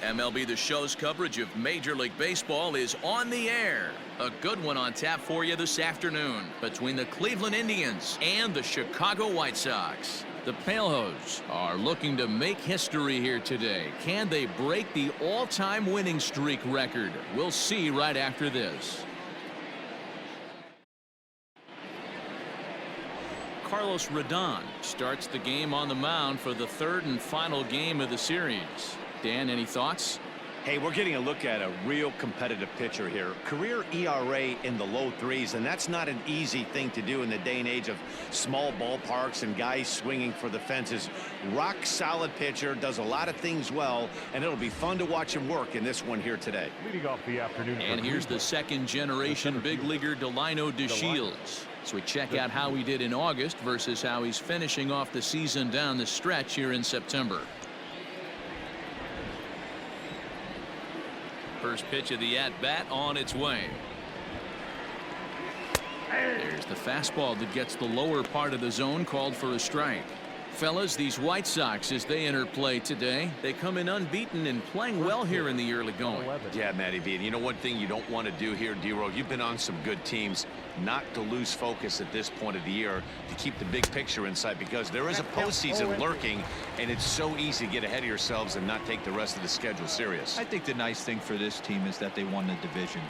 MLB The Show's coverage of Major League Baseball is on the air. A good one on tap for you this afternoon between the Cleveland Indians and the Chicago White Sox. The Palehose are looking to make history here today. Can they break the all-time winning streak record? We'll see right after this. Carlos Rodon starts the game on the mound for the third and final game of the series. Dan, any thoughts? Hey, we're getting a look at a real competitive pitcher here. Career ERA in the low threes, and that's not an easy thing to do in the day and age of small ballparks and guys swinging for the fences. Rock solid pitcher, does a lot of things well, and it'll be fun to watch him work in this one here today. Leading off the afternoon. And here's the second generation big leaguer Delino DeShields. So we check out how he did in August versus how he's finishing off the season down the stretch here in September. First pitch of the at-bat on its way. There's the fastball that gets the lower part of the zone, called for a strike. Fellas, these White Sox, as they enter play today, they come in unbeaten and playing well here in the early going. Yeah, Matty V. And you know one thing you don't want to do here, D-Row, you've been on some good teams, not to lose focus at this point of the year, to keep the big picture in sight, because there is a postseason lurking, and it's so easy to get ahead of yourselves and not take the rest of the schedule serious. I think the nice thing for this team is that they won the division.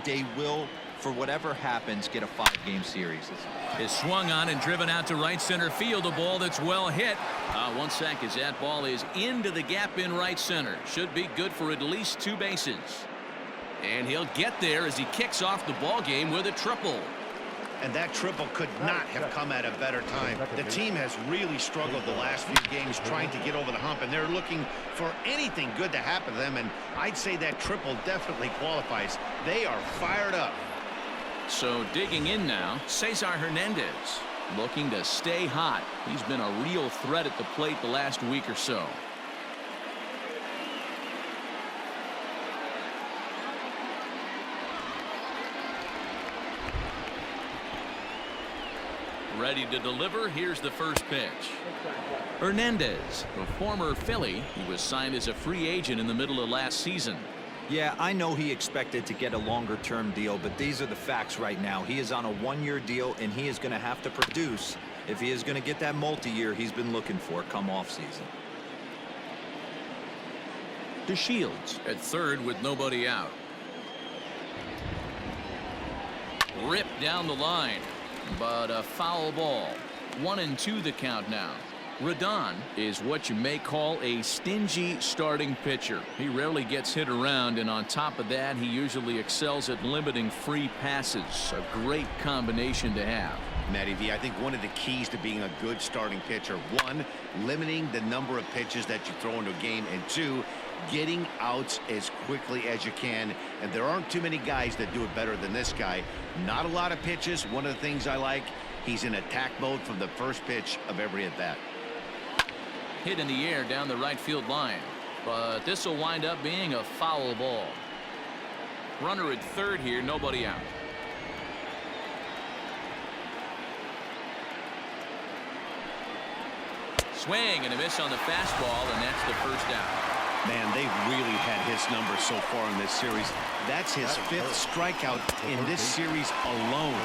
They will, for whatever happens, get a 5-game series. Is swung on and driven out to right center field. A ball that's well hit. One sec as that ball is into the gap in right center. Should be good for at least 2 bases. And he'll get there as he kicks off the ball game with a triple. And that triple could not have come at a better time. The team has really struggled the last few games trying to get over the hump, and they're looking for anything good to happen to them, and I'd say that triple definitely qualifies. They are fired up. So digging in now, Cesar Hernandez looking to stay hot. He's been a real threat at the plate the last week or so. Ready to deliver. Here's the first pitch. Hernandez, a former Philly, he was signed as a free agent in the middle of last season. Yeah, I know he expected to get a longer-term deal, but these are the facts right now. He is on a 1-year deal, and he is going to have to produce if he is going to get that multi-year he's been looking for come off-season. DeShields at third with nobody out. Ripped down the line, but a foul ball. 1-2 the count now. Rodon is what you may call a stingy starting pitcher. He rarely gets hit around, and on top of that, he usually excels at limiting free passes. A great combination to have. Matty V, I think one of the keys to being a good starting pitcher, 1, limiting the number of pitches that you throw into a game, and 2, getting outs as quickly as you can. And there aren't too many guys that do it better than this guy. Not a lot of pitches. One of the things I like, he's in attack mode from the first pitch of every at bat. Hit in the air down the right field line, but this will wind up being a foul ball. Runner at third here, nobody out. Swing and a miss on the fastball, and that's the first out. Man, they've really had his number so far in this series. That's his 5th strikeout in this series alone.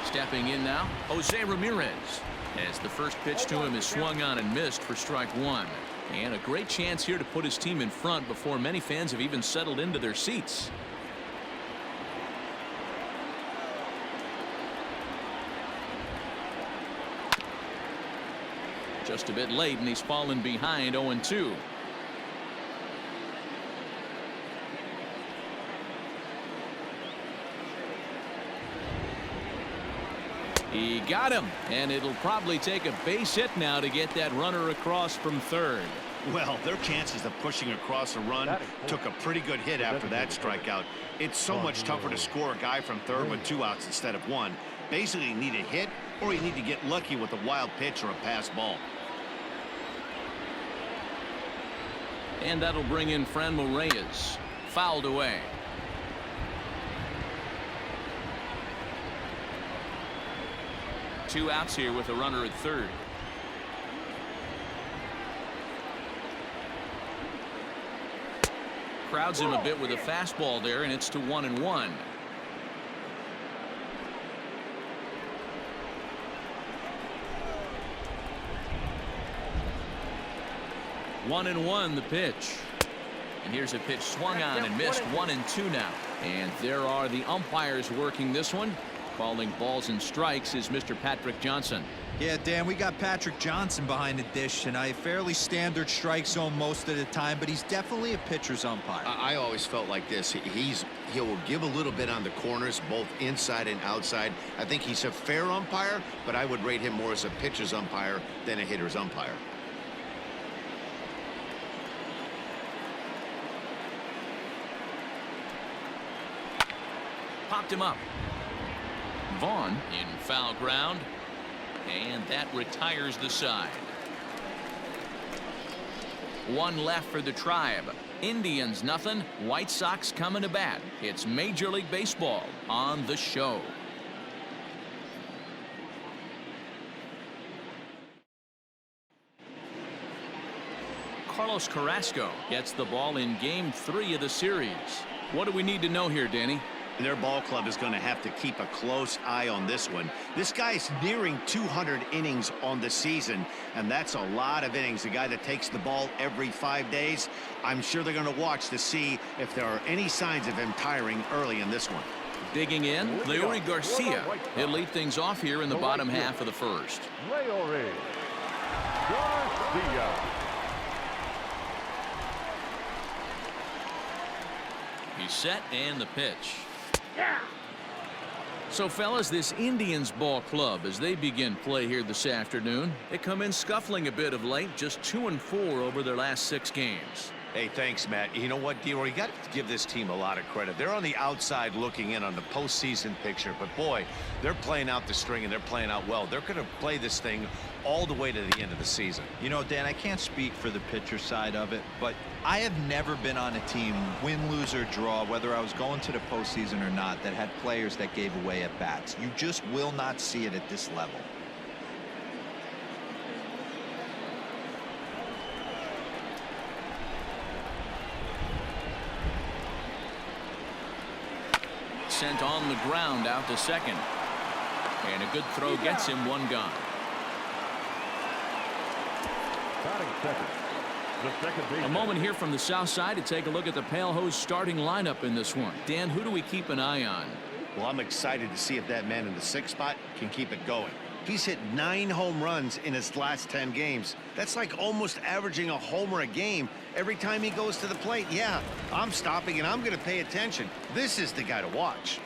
Stepping in now, Jose Ramirez, as the first pitch to him is swung on and missed for strike 1. And a great chance here to put his team in front before many fans have even settled into their seats. Just a bit late, and he's fallen behind 0-2. He got him, and it'll probably take a base hit now to get that runner across from third. Well, their chances of pushing across a run took a pretty good hit after that strikeout. It's so much tougher to score a guy from third with 2 outs instead of 1. Basically, you need a hit, or you need to get lucky with a wild pitch or a pass ball. And that'll bring in Franmil Reyes. Fouled away. 2 outs here with a runner at third. Crowds him a bit with a fastball there, and it's to 1-1. 1-1 the pitch. And here's a pitch swung on and missed. 1-2 now. And there are the umpires working this one. Calling balls and strikes is Mr. Patrick Johnson. Yeah, Dan, we got Patrick Johnson behind the dish, and a fairly standard strike zone most of the time, but he's definitely a pitcher's umpire. I always felt like this. He will give a little bit on the corners, both inside and outside. I think he's a fair umpire, but I would rate him more as a pitcher's umpire than a hitter's umpire. Popped him up. Vaughn in foul ground, and that retires the side. 1 left for the Tribe. Indians nothing. White Sox coming to bat. It's Major League Baseball on the show. Carlos Carrasco gets the ball in game 3 of the series. What do we need to know here, Danny? Their ball club is going to have to keep a close eye on this one. This guy's nearing 200 innings on the season, and that's a lot of innings. A guy that takes the ball every 5 days. I'm sure they're going to watch to see if there are any signs of him tiring early in this one. Digging in, Leury Garcia. He'll lead things off here in the bottom half of the first. Leury Garcia. He's set, and the pitch. So, fellas, this Indians ball club, as they begin play here this afternoon, they come in scuffling a bit of late, just 2-4 over their last 6 games. Hey, thanks, Matt. You know what, D-Roy, you got to give this team a lot of credit. They're on the outside looking in on the postseason picture, but boy, they're playing out the string and they're playing out well. They're going to play this thing all the way to the end of the season. You know, Dan, I can't speak for the pitcher side of it, but I have never been on a team, win, lose, or draw, whether I was going to the postseason or not, that had players that gave away at bats. You just will not see it at this level. Sent on the ground out to second. And a good throw gets him 1 gone. Batting second. The second baseman. A moment here from the south side to take a look at the Pale Hose starting lineup in this one. Dan, who do we keep an eye on? Well, I'm excited to see if that man in the 6th spot can keep it going. He's hit 9 home runs in his last 10 games. That's like almost averaging a homer a game every time he goes to the plate. Yeah, I'm stopping and I'm going to pay attention. This is the guy to watch.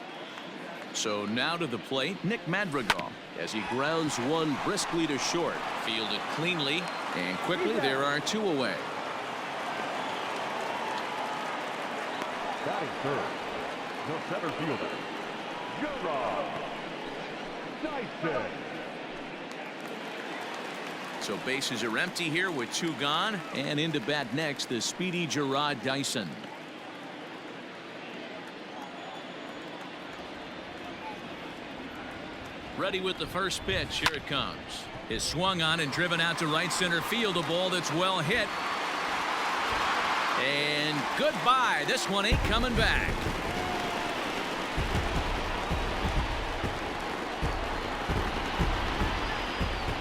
So now to the plate, Nick Madrigal, as he grounds one briskly to short. Fielded cleanly, and quickly there are 2 away. Batting third. The center fielder, Gerard Dyson. So bases are empty here with 2 gone, and into bat next, the speedy Gerard Dyson. Ready with the first pitch. Here it comes. Is swung on and driven out to right center field. A ball that's well hit. And goodbye. This one ain't coming back.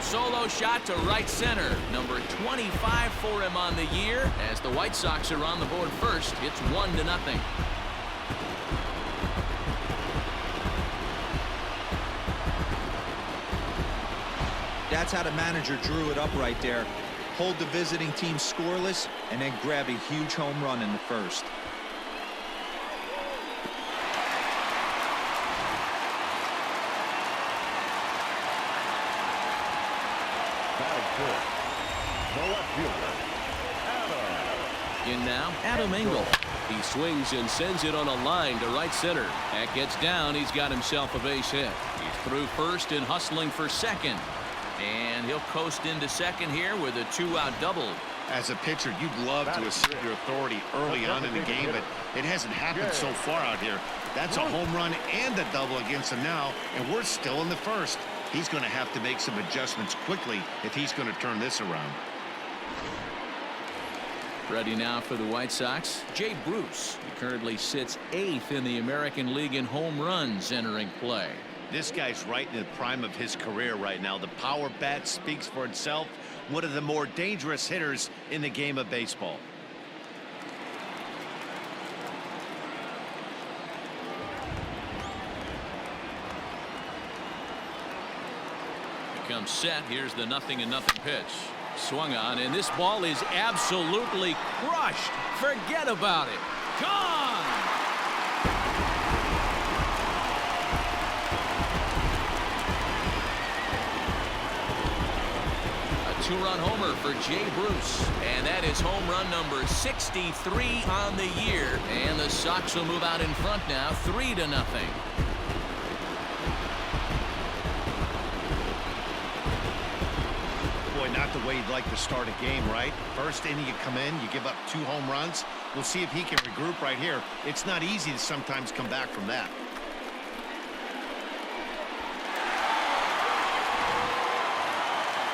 Solo shot to right center. Number 25 for him on the year. As the White Sox are on the board first, it's 1-0. That's how the manager drew it up right there. Hold the visiting team scoreless and then grab a huge home run in the first. In now, Adam Engel. He swings and sends it on a line to right center. That gets down. He's got himself a base hit. He's through first and hustling for second. And he'll coast into second here with a 2-out double. As a pitcher, you'd love to assert your authority early on in the game, but it hasn't happened so far out here. That's a home run and a double against him now, and we're still in the first. He's going to have to make some adjustments quickly if he's going to turn this around. Ready now for the White Sox, Jay Bruce. He currently sits 8th in the American League in home runs entering play. This guy's right in the prime of his career right now. The power bat speaks for itself. One of the more dangerous hitters in the game of baseball. Comes set. Here's the 0-0 pitch. Swung on, and this ball is absolutely crushed. Forget about it. Gone. A two-run homer for Jay Bruce, and that is home run number 63 on the year. And the Sox will move out in front now, 3-0. Not the way you'd like to start a game, right? First inning you come in, you give up 2 home runs. We'll see if he can regroup right here. It's not easy to sometimes come back from that.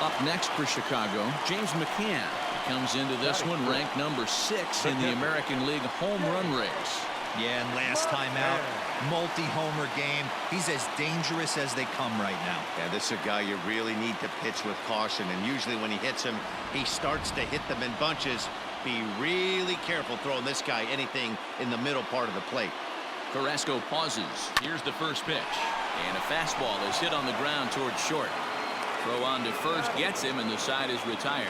Up next for Chicago, James McCann. He comes into this one ranked number 6 in the American League home run race. Yeah, and last time out, multi-homer game. He's as dangerous as they come right now. Yeah, this is a guy you really need to pitch with caution, and usually when he hits him, he starts to hit them in bunches. Be really careful throwing this guy anything in the middle part of the plate. Carrasco pauses. Here's the first pitch, and a fastball is hit on the ground towards short. Throw on to first gets him, and the side is retired.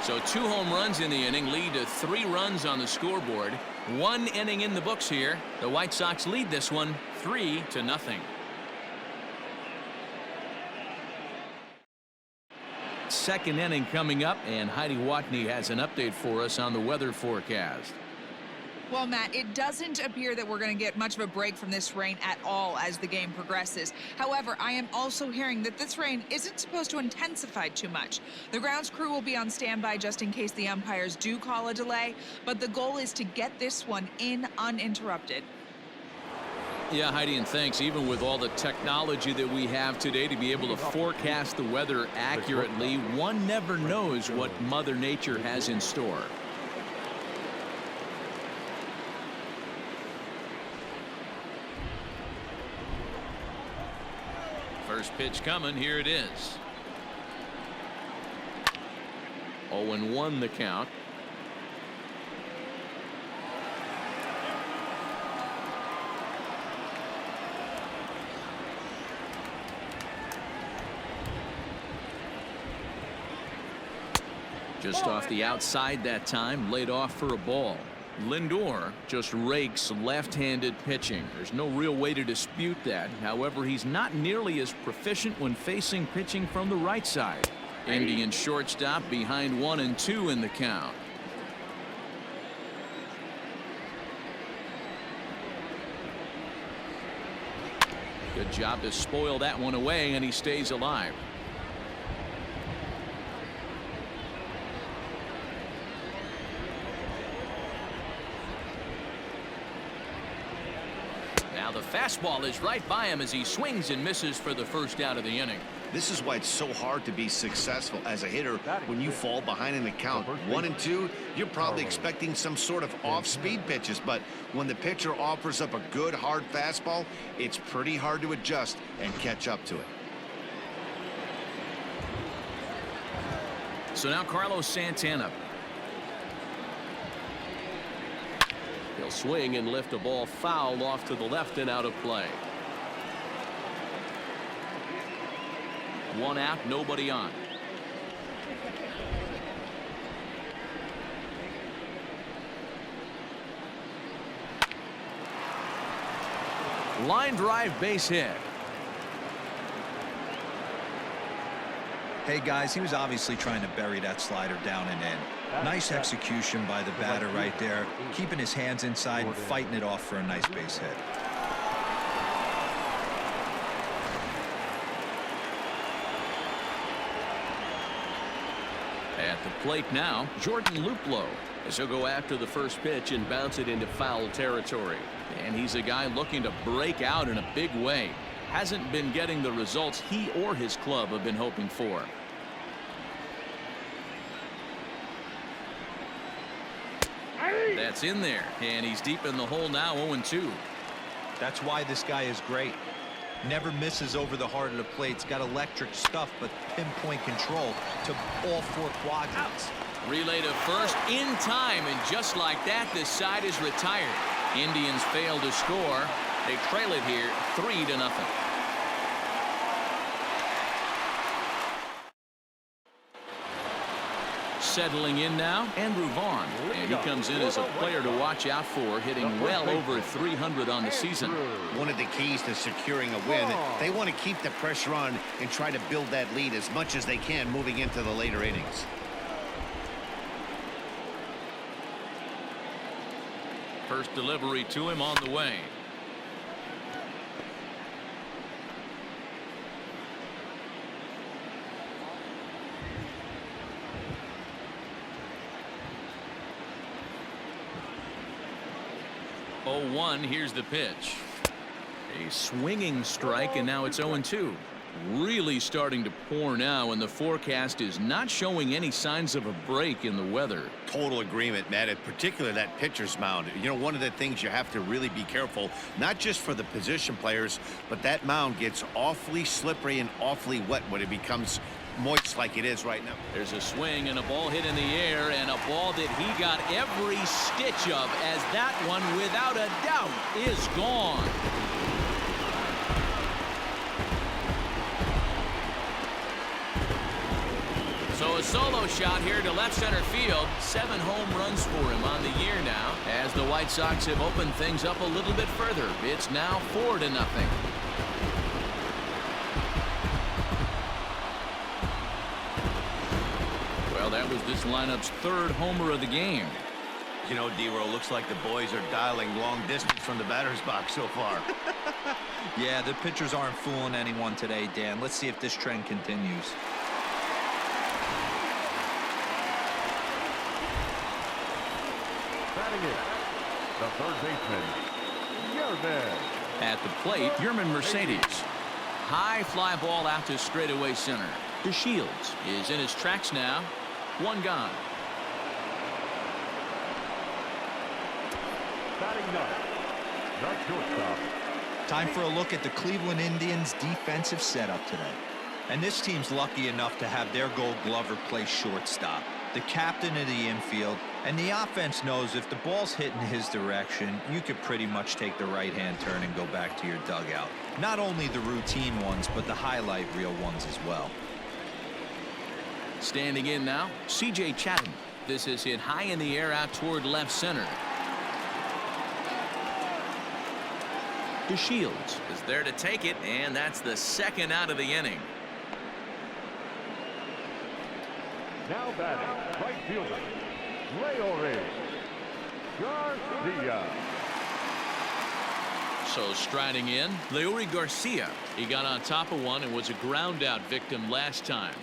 So 2 home runs in the inning lead to 3 runs on the scoreboard. 1 inning in the books here. The White Sox lead this one 3-0. Second inning coming up, and Heidi Watney has an update for us on the weather forecast. Well, Matt, it doesn't appear that we're going to get much of a break from this rain at all as the game progresses. However, I am also hearing that this rain isn't supposed to intensify too much. The grounds crew will be on standby just in case the umpires do call a delay, but the goal is to get this one in uninterrupted. Yeah, Heidi, and thanks. Even with all the technology that we have today to be able to forecast the weather accurately, one never knows what Mother Nature has in store. First pitch coming. Here it is. 0-1 the count. Just off the outside that time, laid off for a ball. Lindor just rakes left-handed pitching. There's no real way to dispute that. However, he's not nearly as proficient when facing pitching from the right side. Indian shortstop behind 1 and 2 in the count. Good job to spoil that one away, and he stays alive. Now the fastball is right by him as he swings and misses for the first out of the inning. This is why it's so hard to be successful as a hitter when you fall behind in the count 1 and 2. You're probably expecting some sort of off-speed pitches, but when the pitcher offers up a good hard fastball, it's pretty hard to adjust and catch up to it. So now Carlos Santana. He'll swing and lift a ball foul off to the left and out of play. 1 out, nobody on. Line drive base hit. Hey guys, he was obviously trying to bury that slider down and in. Nice execution by the batter right there, keeping his hands inside and fighting it off for a nice base hit. At the plate now, Jordan Luplow, as he'll go after the first pitch and bounce it into foul territory. And he's a guy looking to break out in a big way. hasn't been getting the results he or his club have been hoping for. That's in there, and he's deep in the hole now, 0-2. That's why this guy is great. Never misses over the heart of the plate. He's got electric stuff, but pinpoint control to all 4 quadrants. Relay to first in time, and just like that, this side is retired. Indians fail to score. They trail it here 3-0. Settling in now, Andrew Vaughn, and he comes in as a player to watch out for, hitting well over 300 on the season. One of the keys to securing a win, they want to keep the pressure on and try to build that lead as much as they can moving into the later innings. First delivery to him on the way. Oh, 1, here's the pitch. A swinging strike, and now it's 0-2. Really starting to pour now, and the forecast is not showing any signs of a break in the weather. Total agreement, Matt, in particular that pitcher's mound. You know, one of the things you have to really be careful, not just for the position players, but that mound gets awfully slippery and awfully wet when it becomes moist like it is right now. There's a swing and a ball hit in the air, and a ball that he got every stitch of, as that one, without a doubt, is gone. So a solo shot here to left center field. 7 home runs for him on the year now, as the White Sox have opened things up a little bit further. It's now 4-0. Well, that was this lineup's 3rd homer of the game. You know, D-Row, looks like the boys are dialing long distance from the batter's box so far. Yeah, the pitchers aren't fooling anyone today, Dan. Let's see if this trend continues. Batting it, the third baseman, Yerman. At the plate, Yerman Mercedes. High fly ball out to straightaway center. DeShields is in his tracks now. 1 gone. Batting ninth, the shortstop. Time for a look at the Cleveland Indians' defensive setup today. And this team's lucky enough to have their Gold Glover play shortstop, the captain of the infield, and the offense knows if the ball's hitting his direction, you could pretty much take the right-hand turn and go back to your dugout. Not only the routine ones, but the highlight reel ones as well. Standing in now, C.J. Chatham. This is hit high in the air out toward left center. DeShields is there to take it, and that's the 2nd out of the inning. Now batting, right fielder, Leore Garcia. So striding in, Leore Garcia. He got on top of one and was a ground out victim last time.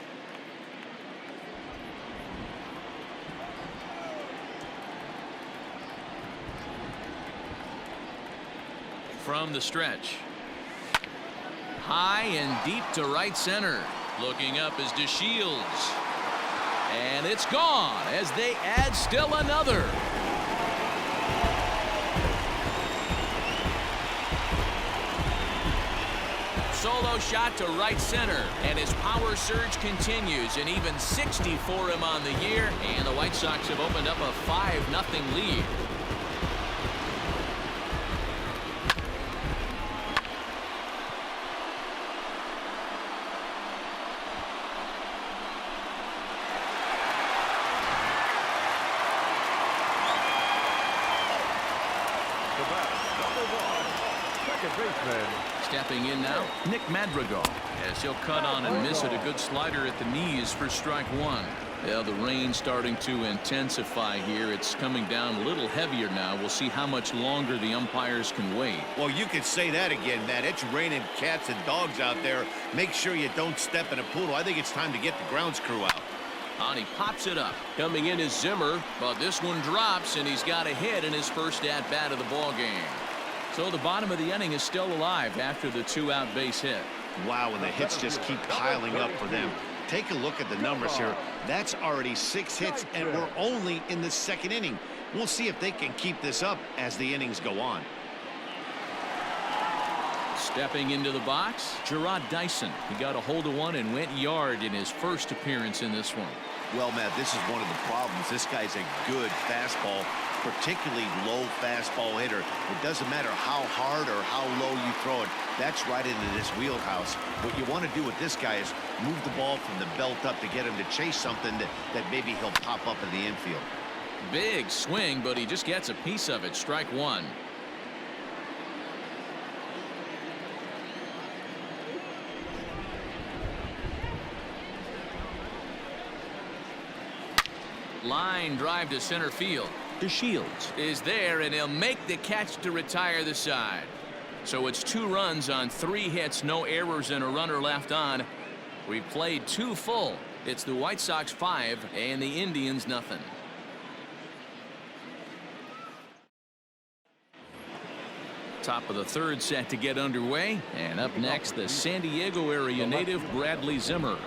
From the stretch. High and deep to right center. Looking up is DeShields. And it's gone as they add still another. Solo shot to right center, and his power surge continues, and even 60 for him on the year, and the White Sox have opened up a 5-0 lead. Stepping in now, Nick Madrigal, as he'll cut on and miss it. A good slider at the knees for strike 1. Yeah, the rain starting to intensify here. It's coming down a little heavier now. We'll see how much longer the umpires can wait. Well, you could say that again, Matt. It's raining cats and dogs out there. Make sure you don't step in a poodle. I think it's time to get the grounds crew out. And he pops it up. Coming in is Zimmer, but this one drops, and he's got a hit in his first at-bat of the ball game. So the bottom of the inning is still alive after the 2-out base hit. Wow, and the hits just keep piling up for them. Take a look at the numbers here. That's already 6 hits, and we're only in the 2nd inning. We'll see if they can keep this up as the innings go on. Stepping into the box, Gerard Dyson. He got a hold of one and went yard in his first appearance in this one. Well, Matt, this is one of the problems. This guy's a good fastball, particularly low fastball hitter. It doesn't matter how hard or how low you throw it. That's right into this wheelhouse. What you want to do with this guy is move the ball from the belt up to get him to chase something that maybe he'll pop up in the infield. Big swing, but he just gets a piece of it. Strike one. Line drive to center field. DeShields is there, and he'll make the catch to retire the side. So it's 2 runs on 3 hits, no errors, and a runner left on. We've played 2 full. It's the White Sox 5 and the Indians nothing. Top of the 3rd set to get underway, and up next the San Diego area native Bradley Zimmer.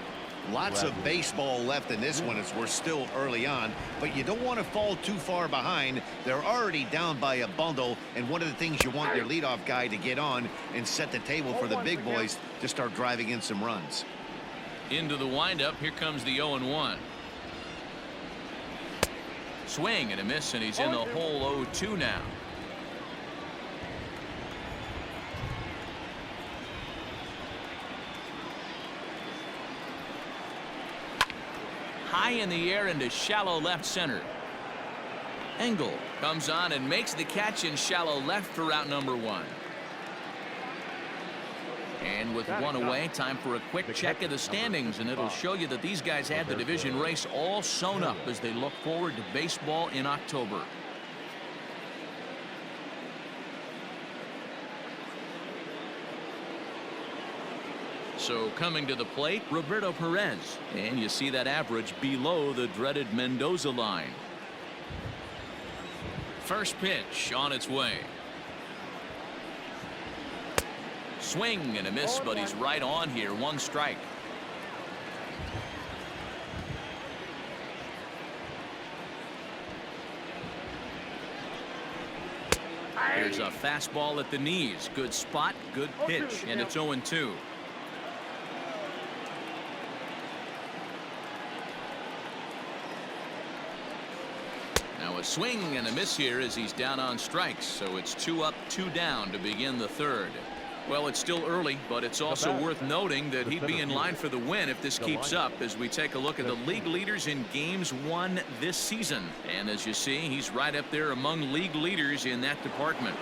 Lots of baseball left in this one as we're still early on, but you don't want to fall too far behind. They're already down by a bundle, and one of the things you want your leadoff guy to get on and set the table for the big boys to start driving in some runs. Into the windup, here comes the 0-1. Swing and a miss, and he's in the hole 0-2 now. High in the air into shallow left center. Engel comes on and makes the catch in shallow left for out number 1. And with 1 away, time for a quick check of the standings, and it'll show you that these guys had the division race all sewn up as they look forward to baseball in October. So coming to the plate, Roberto Perez, and you see that average below the dreaded Mendoza line. First pitch on its way. Swing and a miss, but he's right on here. 1 strike. Here's a fastball at the knees. Good spot, good pitch, and it's 0-2. Now a swing and a miss here as he's down on strikes, so it's 2 up, 2 down to begin the 3rd. Well, it's still early, but it's also worth noting that he'd be in line for the win if this keeps up as we take a look at the league leaders in games won this season. And as you see, he's right up there among league leaders in that department.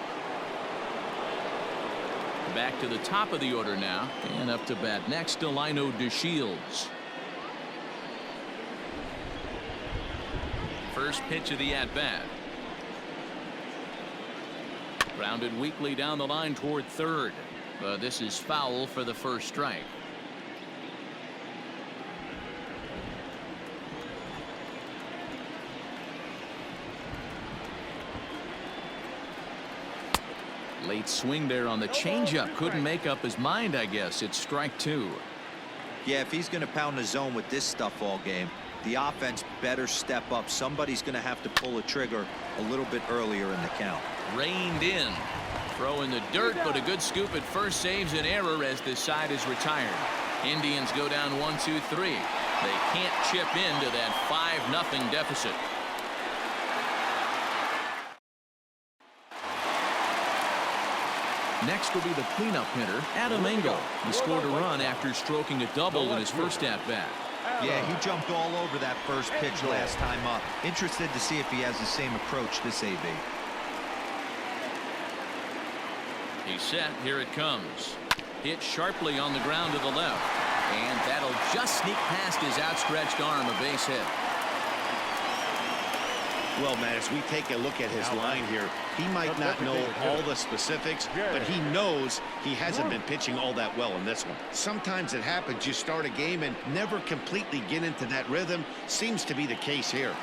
Back to the top of the order now, and up to bat next, Delino DeShields. First pitch of the at-bat. Grounded weakly down the line toward 3rd. This is foul for the first strike. Late swing there on the changeup. Couldn't make up his mind, I guess. It's strike 2. Yeah, if he's going to pound the zone with this stuff all game, the offense better step up. Somebody's going to have to pull a trigger a little bit earlier in the count. Reined in. Throw in the dirt, but a good scoop at first saves an error as this side is retired. Indians go down 1-2-3. They can't chip into that 5-0 deficit. Next will be the cleanup hitter, Adam Engel. He scored a run after stroking a double in his first at-bat. Yeah, he jumped all over that first pitch last time up. Interested to see if he has the same approach this AB. He's set. Here it comes. Hit sharply on the ground to the left. And that'll just sneak past his outstretched arm, a base hit. Well, Matt, as we take a look at his line here, he might not know all the specifics, but he knows he hasn't been pitching all that well in this one. Sometimes it happens. You start a game and never completely get into that rhythm. Seems to be the case here.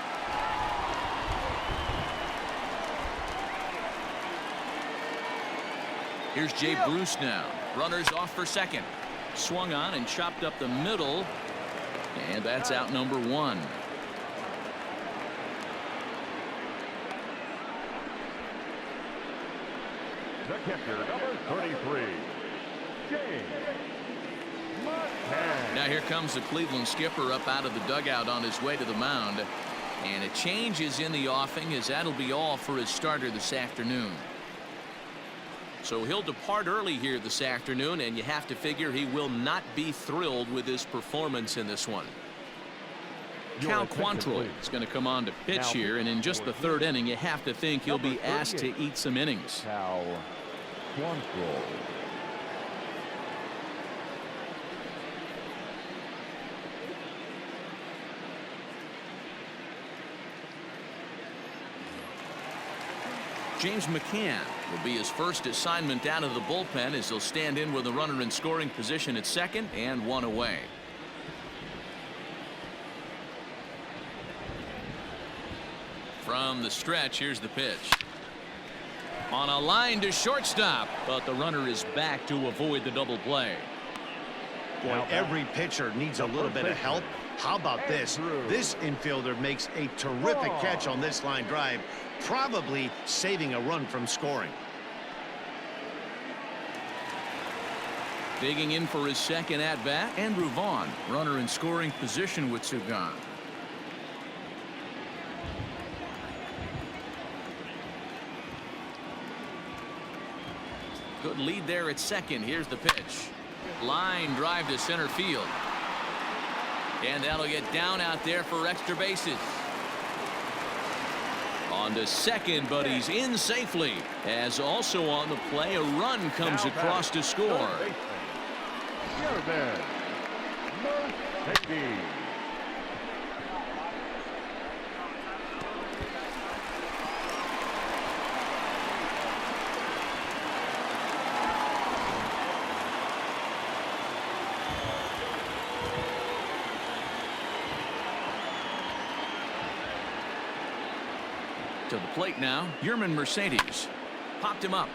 Here's Jay Bruce now. Runners off for second. Swung on and chopped up the middle. And that's out number one. The catcher, number 33, James McCann. Now here comes the Cleveland skipper up out of the dugout on his way to the mound. And a change is in the offing, as that'll be all for his starter this afternoon. So he'll depart early here this afternoon, and you have to figure he will not be thrilled with his performance in this one. Cal Quantrill is going to come on to pitch here, and in just the third inning, you have to think he'll be asked to eat some innings. Cal Quantrill. James McCann will be his first assignment out of the bullpen, as he'll stand in with a runner in scoring position at second and one away. From the stretch, here's the pitch. On a line to shortstop, but the runner is back to avoid the double play. Boy, every pitcher needs a little bit of help. How about this? This infielder makes a terrific catch on this line drive, probably saving a run from scoring. Digging in for his second at bat, Andrew Vaughn, runner in scoring position with two gone. Good lead there at second. Here's the pitch. Line drive to center field. And that'll get down out there for extra bases. On to second, but he's in safely. As also on the play, a run comes across to score. Mercedes. To the plate now, Yerman Mercedes. Popped him up.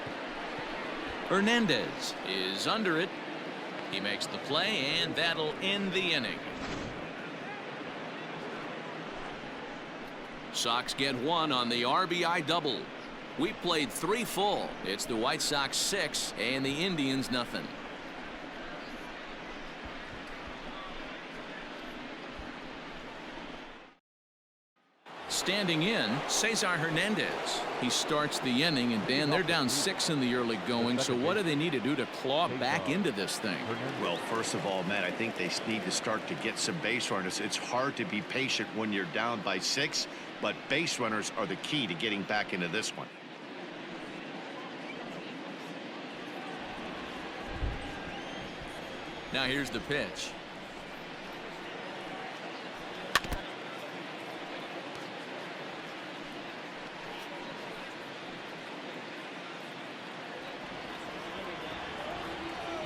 Hernandez is under it. He makes the play, and that'll end the inning. Sox get one on the RBI double. We played 3 full. It's the White Sox 6 and the Indians nothing. Standing in, Cesar Hernandez. He starts the inning, and Dan, they're down 6 in the early going, so what do they need to do to claw back into this thing? Well, first of all, Matt, I think they need to start to get some base runners. It's hard to be patient when you're down by 6, but base runners are the key to getting back into this one. Now here's the pitch.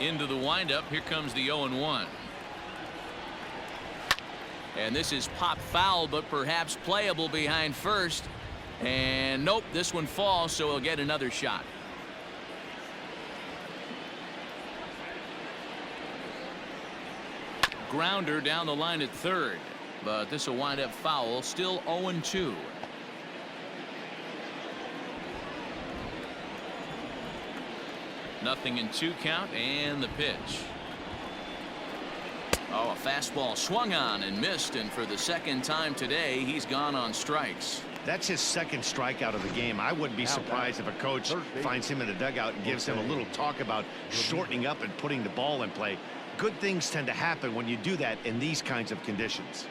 Into the windup. Here comes the 0-1. And this is pop foul, but perhaps playable behind first. And nope, this one falls, so he'll get another shot. Grounder down the line at third, but this will wind up foul. Still 0-2. Nothing in 2 count, and the pitch. Oh, a fastball swung on and missed, and for the second time today, he's gone on strikes. That's his second strikeout of the game. I wouldn't be surprised if a coach finds him in the dugout and gives him a little talk about shortening up and putting the ball in play. Good things tend to happen when you do that in these kinds of conditions.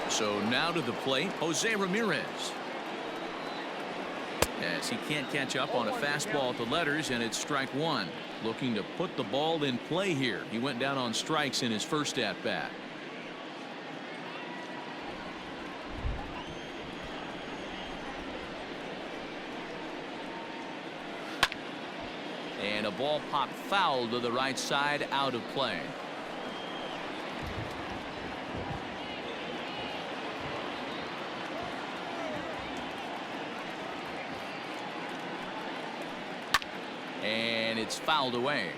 So now to the plate, Jose Ramirez. As he can't catch up on a fastball at the letters, and it's strike one. Looking to put the ball in play here. He went down on strikes in his first at bat. And a ball popped foul to the right side, out of play. and it's fouled away.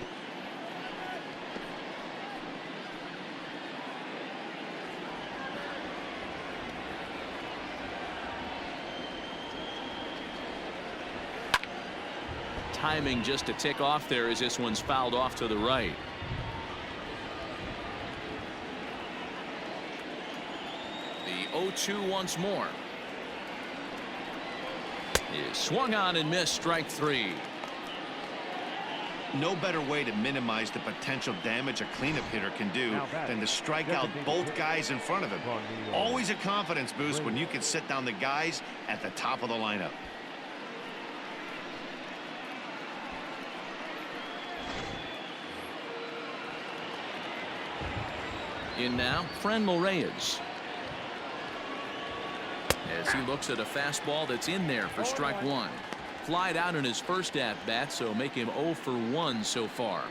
Timing just a tick off there as this one's fouled off to the right. The 0-2 once more. Is swung on and missed, strike three. No better way to minimize the potential damage a cleanup hitter can do than to strike out both guys in front of him. Always a confidence boost when you can sit down the guys at the top of the lineup. In now, Franmil Reyes. As he looks at a fastball that's in there for strike one. Flied out in his first at-bat, so make him 0 for 1 so far.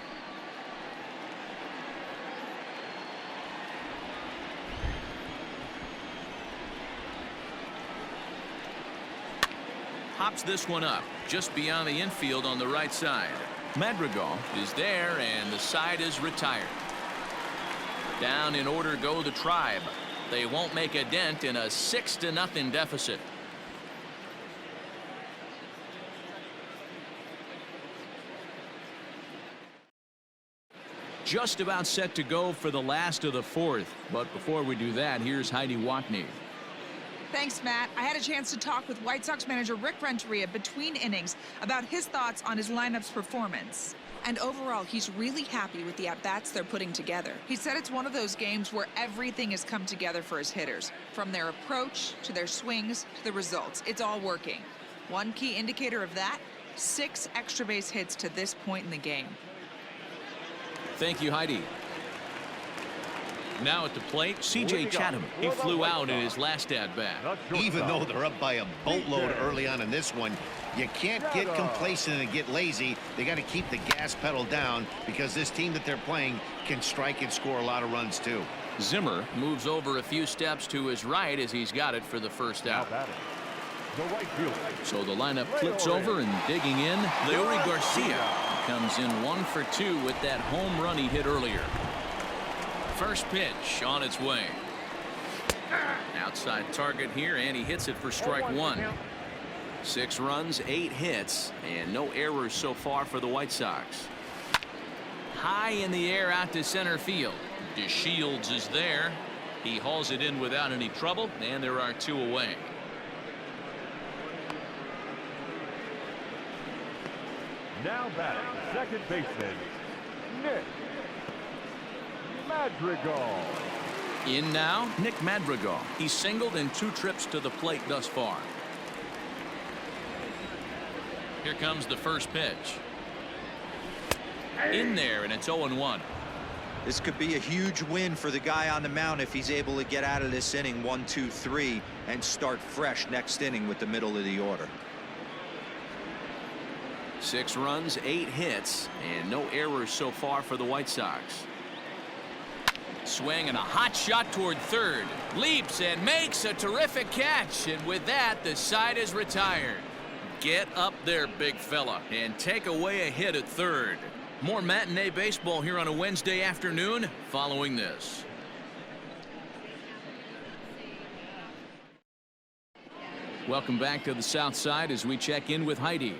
Hops this one up just beyond the infield on the right side. Madrigal is there, and the side is retired. Down in order go the Tribe. They won't make a dent in a 6-0 deficit. Just about set to go for the last of the fourth. But before we do that, here's Heidi Watney. Thanks, Matt. I had a chance to talk with White Sox manager Rick Renteria between innings about his thoughts on his lineup's performance. And overall, he's really happy with the at-bats they're putting together. He said it's one of those games where everything has come together for his hitters. From their approach, to their swings, to the results. It's all working. One key indicator of that, 6 extra base hits to this point in the game. Thank you, Heidi. Now at the plate, C.J. Chatham. He flew out in his last at-bat. Even though they're up by a boatload early on in this one, you can't get complacent and get lazy. They got to keep the gas pedal down because this team that they're playing can strike and score a lot of runs too. Zimmer moves over a few steps to his right as he's got it for the first out. So the lineup flips over and digging in. Leury Garcia comes in 1 for 2 with that home run he hit earlier. First pitch on its way. Outside target here, and he hits it for strike one. 6 runs, 8 hits, and no errors so far for the White Sox. High in the air out to center field. DeShields is there. He hauls it in without any trouble, and there are 2 away. Now batting, second baseman, Nick Madrigal. In now, Nick Madrigal. He's singled in 2 trips to the plate thus far. Here comes the first pitch. In there, and it's 0-1. This could be a huge win for the guy on the mound if he's able to get out of this inning 1, 2, 3 and start fresh next inning with the middle of the order. 6 runs, 8 hits, and no errors so far for the White Sox. Swing and a hot shot toward third. Leaps and makes a terrific catch, and with that, the side is retired. Get up there, big fella, and take away a hit at third. More matinee baseball here on a Wednesday afternoon following this. Welcome back to the South Side as we check in with Heidi.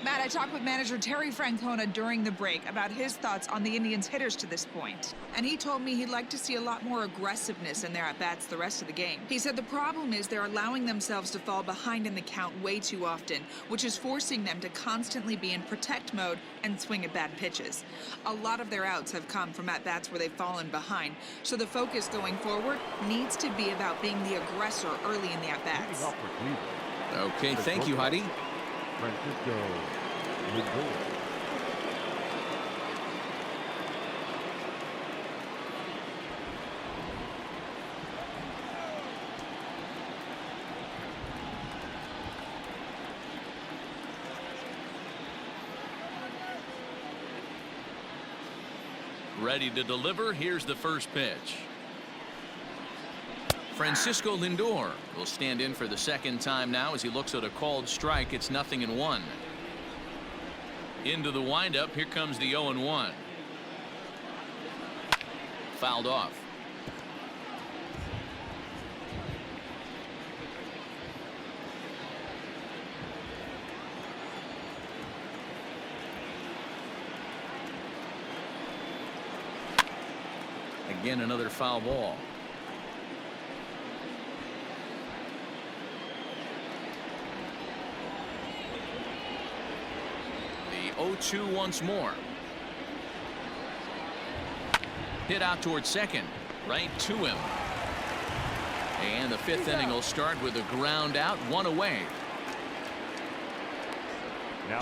Matt, I talked with manager Terry Francona during the break about his thoughts on the Indians' hitters to this point. And he told me he'd like to see a lot more aggressiveness in their at-bats the rest of the game. He said the problem is they're allowing themselves to fall behind in the count way too often, which is forcing them to constantly be in protect mode and swing at bad pitches. A lot of their outs have come from at-bats where they've fallen behind, so the focus going forward needs to be about being the aggressor early in the at-bats. Okay, thank you, Heidi. Francisco Lindor. Ready to deliver. Here's the first pitch. Francisco Lindor will stand in for the second time now as he looks at a called strike. It's 0-1. Into the windup. Here comes the 0-1. Fouled off. Again, another foul ball. The 0-2 once more. Hit out towards second. Right to him. And the fifth inning will start with a ground out, one away.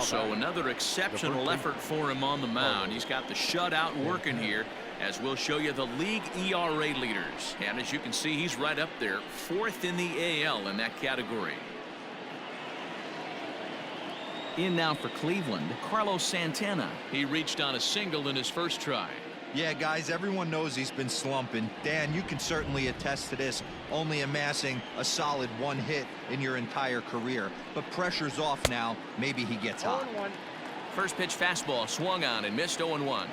So another exceptional effort for him on the mound. He's got the shutout working here, as we'll show you the league ERA leaders. And as you can see, he's right up there, fourth in the AL in that category. In now for Cleveland, Carlos Santana. He reached on a single in his first try. Yeah, guys, everyone knows he's been slumping. Dan, you can certainly attest to this, only amassing a solid one hit in your entire career. But pressure's off now. Maybe he gets hot. First pitch fastball swung on and missed. 0-1.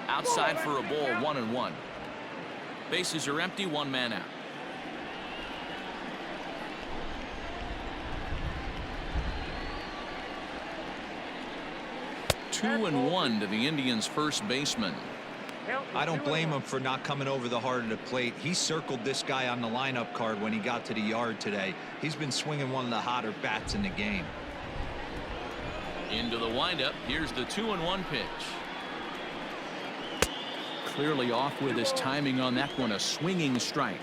Outside for a ball, 1-1. Bases are empty, one man out. Two and one to the Indians' first baseman. I don't blame him for not coming over the heart of the plate. He circled this guy on the lineup card when he got to the yard today. He's been swinging one of the hotter bats in the game. Into the windup. Here's the 2-1 pitch. Clearly off with his timing on that one. A swinging strike.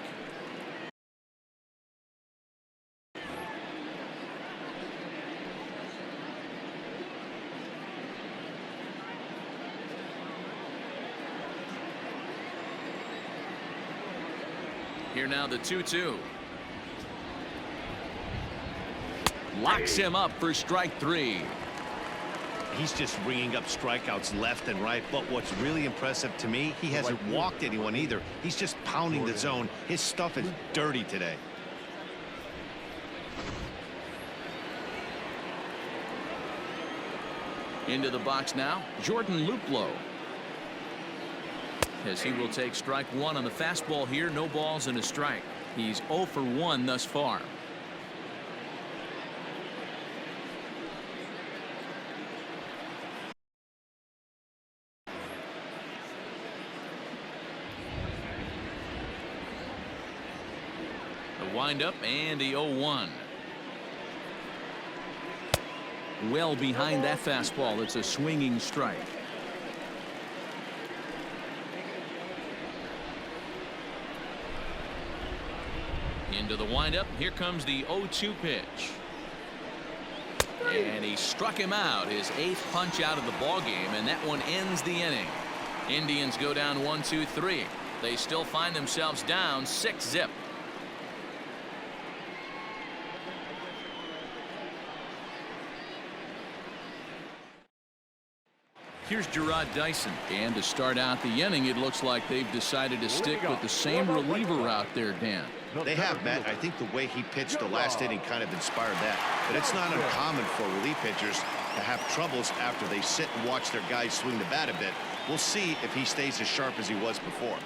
Here now the 2-2. Locks him up for strike three. He's just ringing up strikeouts left and right. But what's really impressive to me, he hasn't walked anyone either. He's just pounding the zone. His stuff is dirty today. Into the box now, Jordan Luplow. As he will take strike one on the fastball here. No balls and a strike. He's 0 for 1 thus far. The windup and the 0-1. Well behind that fastball. It's a swinging strike. Into the windup. Here comes the 0-2 pitch. And he struck him out. His 8th punch out of the ball game, and that one ends the inning. Indians go down 1-2-3. They still find themselves down 6-0. Here's Gerard Dyson. And to start out the inning, it looks like they've decided to stick with the same reliever out there, Dan. They have, Matt. I think the way he pitched the last inning kind of inspired that. But it's not uncommon for relief pitchers to have troubles after they sit and watch their guys swing the bat a bit. We'll see if he stays as sharp as he was before.